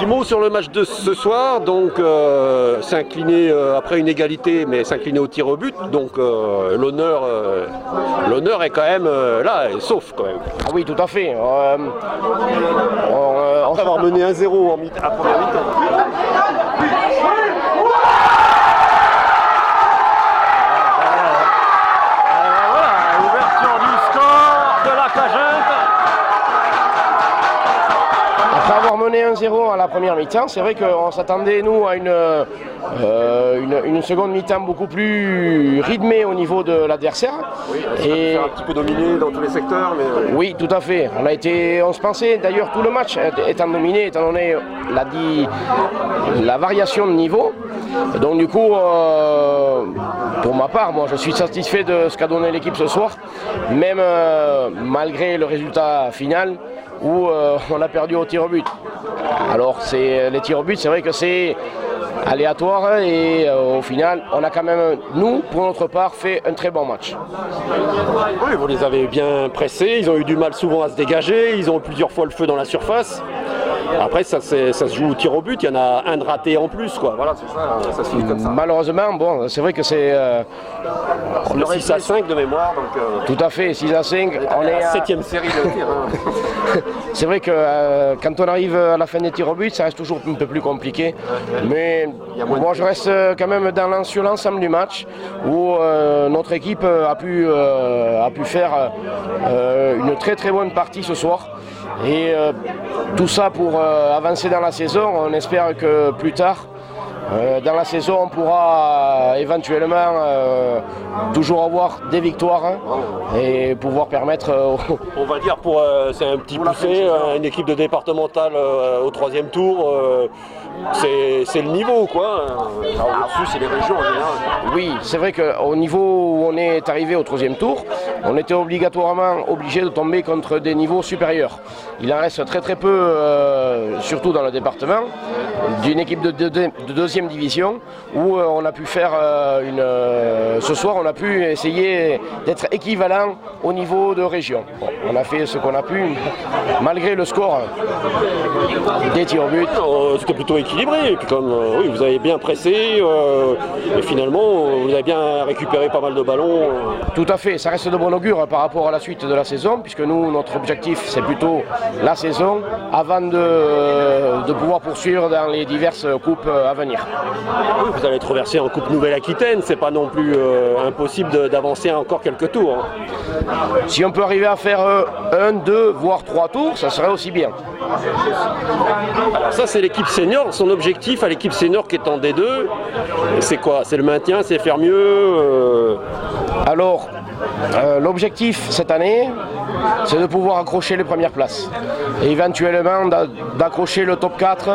petit mot sur le match de ce soir. Donc, s'incliner après une égalité, mais s'incliner au tir au but. Donc, l'honneur est quand même là, sauf quand même. Ah oui, tout à fait. On va avoir mené 1-0 à première mi-temps. Après avoir mené 1-0 à la première mi-temps, c'est vrai qu'on s'attendait, nous, à une seconde mi-temps beaucoup plus rythmée au niveau de l'adversaire. Oui, et un petit peu dominé dans tous les secteurs. Mais... Oui, tout à fait. On se pensait, d'ailleurs, tout le match étant dominé, étant donné la variation de niveau. Donc du coup, pour ma part, moi, je suis satisfait de ce qu'a donné l'équipe ce soir, même malgré le résultat final, où on a perdu au tir au but. Alors les tirs au but, c'est vrai que c'est aléatoire et au final, on a quand même, nous, pour notre part, fait un très bon match. Oui, vous les avez bien pressés, ils ont eu du mal souvent à se dégager, ils ont eu plusieurs fois le feu dans la surface. Après, ça se joue au tir au but, il y en a un de raté en plus, quoi. Voilà, c'est ça se finit comme ça. Malheureusement, bon, c'est vrai que c'est... on est 6-5 de mémoire, donc... Tout à fait, 6-5. On est à la 7e série de tir. C'est vrai que quand on arrive à la fin des tirs au but, ça reste toujours un peu plus compliqué. Mais moi, je reste quand même sur l'ensemble du match, où notre équipe a pu faire une très très bonne partie ce soir. Et tout ça pour avancer dans la saison. On espère que plus tard, dans la saison, on pourra éventuellement toujours avoir des victoires et pouvoir permettre... On va dire, c'est un petit poussé, une équipe de départementale au 3e tour, c'est le niveau, quoi. Au-dessus, c'est les régions en général. Oui, c'est vrai qu'au niveau où on est arrivé au 3e tour, on était obligatoirement obligé de tomber contre des niveaux supérieurs. Il en reste très très peu, surtout dans le département, d'une équipe de 2e division où on a pu faire ce soir on a pu essayer d'être équivalent au niveau de région. Bon, on a fait ce qu'on a pu malgré le score des tirs au but. C'était plutôt équilibré et puis comme oui, vous avez bien pressé et finalement vous avez bien récupéré pas mal de ballons. Tout à fait, ça reste de bon augure par rapport à la suite de la saison puisque nous notre objectif c'est plutôt la saison avant de pouvoir poursuivre dans les diverses coupes à venir. Oui, vous allez traverser en Coupe Nouvelle-Aquitaine, c'est pas non plus impossible d'avancer encore quelques tours. Si on peut arriver à faire 1, 2, voire 3 tours, ça serait aussi bien. Alors ça c'est l'équipe senior, son objectif à l'équipe senior qui est en D2, c'est quoi? C'est le maintien, c'est faire mieux Alors, l'objectif cette année, c'est de pouvoir accrocher les premières places. Et éventuellement d'accrocher le top 4,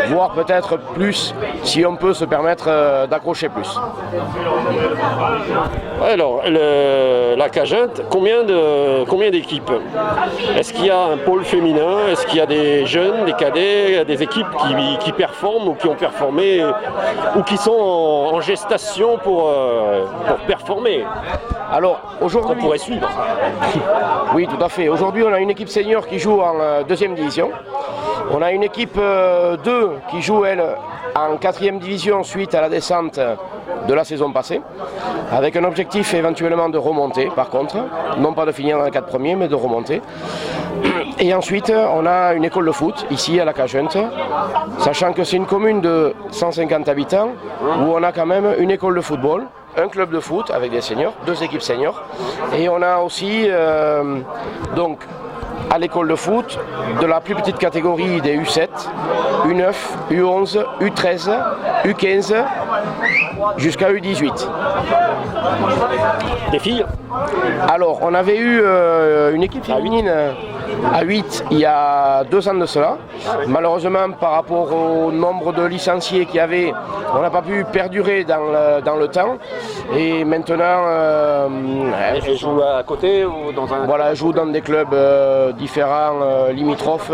voire peut-être plus, si on peut se permettre d'accrocher plus. Alors, la Caginte, combien d'équipes? Est-ce qu'il y a un pôle féminin? Est-ce qu'il y a des jeunes, des cadets, des équipes qui performent ou qui ont performé ou qui sont en gestation pour performer? Alors, aujourd'hui... On pourrait suivre. Oui, tout à fait. Aujourd'hui, on a une équipe senior qui joue en 2e division. On a une équipe 2 qui joue, elle, en 4e division suite à la descente de la saison passée, avec un objectif éventuellement de remonter, par contre, non pas de finir dans les 4 premiers, mais de remonter. Et ensuite, on a une école de foot, ici à la Caginte, sachant que c'est une commune de 150 habitants, où on a quand même une école de football, un club de foot avec des seniors, 2 équipes seniors, et on a aussi donc à l'école de foot de la plus petite catégorie des U7, U9, U11, U13, U15 jusqu'à U18. Des filles? Alors on avait eu une équipe féminine à 8 il y a 2 ans de cela. Malheureusement par rapport au nombre de licenciés qu'il y avait, on n'a pas pu perdurer dans le temps. Et maintenant, elle joue à côté ou dans un... Voilà, elle joue dans des clubs différents, limitrophes,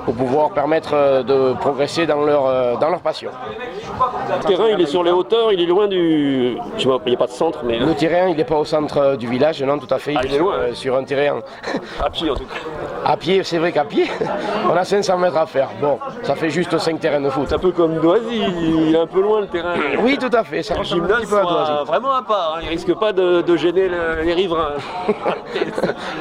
pour pouvoir permettre de progresser dans leur passion. Le terrain, il est sur les hauteurs, il est loin du... Je sais pas, il n'y a pas de centre, mais... Le terrain, il n'est pas au centre du village, non, tout à fait. Il est loin, hein. Sur un terrain. À pied en tout cas. À pied, c'est vrai qu'à pied, on a 500 mètres à faire. Bon, ça fait juste 5 terrains de foot. C'est un peu comme Doisy, il est un peu loin le terrain. Oui, tout à fait, ça Les ressemble un gymnases petit peu à sont Doisy. vraiment à part, hein. Ils risquent pas de gêner les riverains.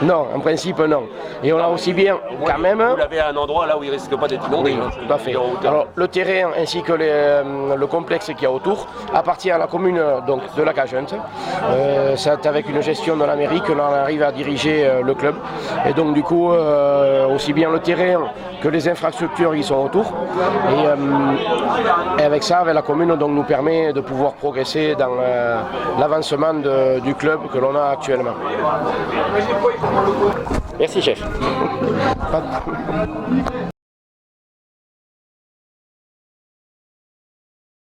Non, en principe, non. Et on a aussi bien, quand même... Vous l'avez à un endroit là où il risque pas d'être inondé. Oui, Hein. tout à fait. Alors, le terrain ainsi que le complexe qu'il y a autour appartient à la commune donc, de la Cagente. C'est avec une gestion de la mairie que l'on arrive à diriger le club. Et donc, du coup, aussi bien le terrain que les infrastructures qui sont autour. Et avec ça, la commune donc, nous permet de pouvoir progresser dans l'avancement du club que l'on a actuellement. Merci chef. Pas de-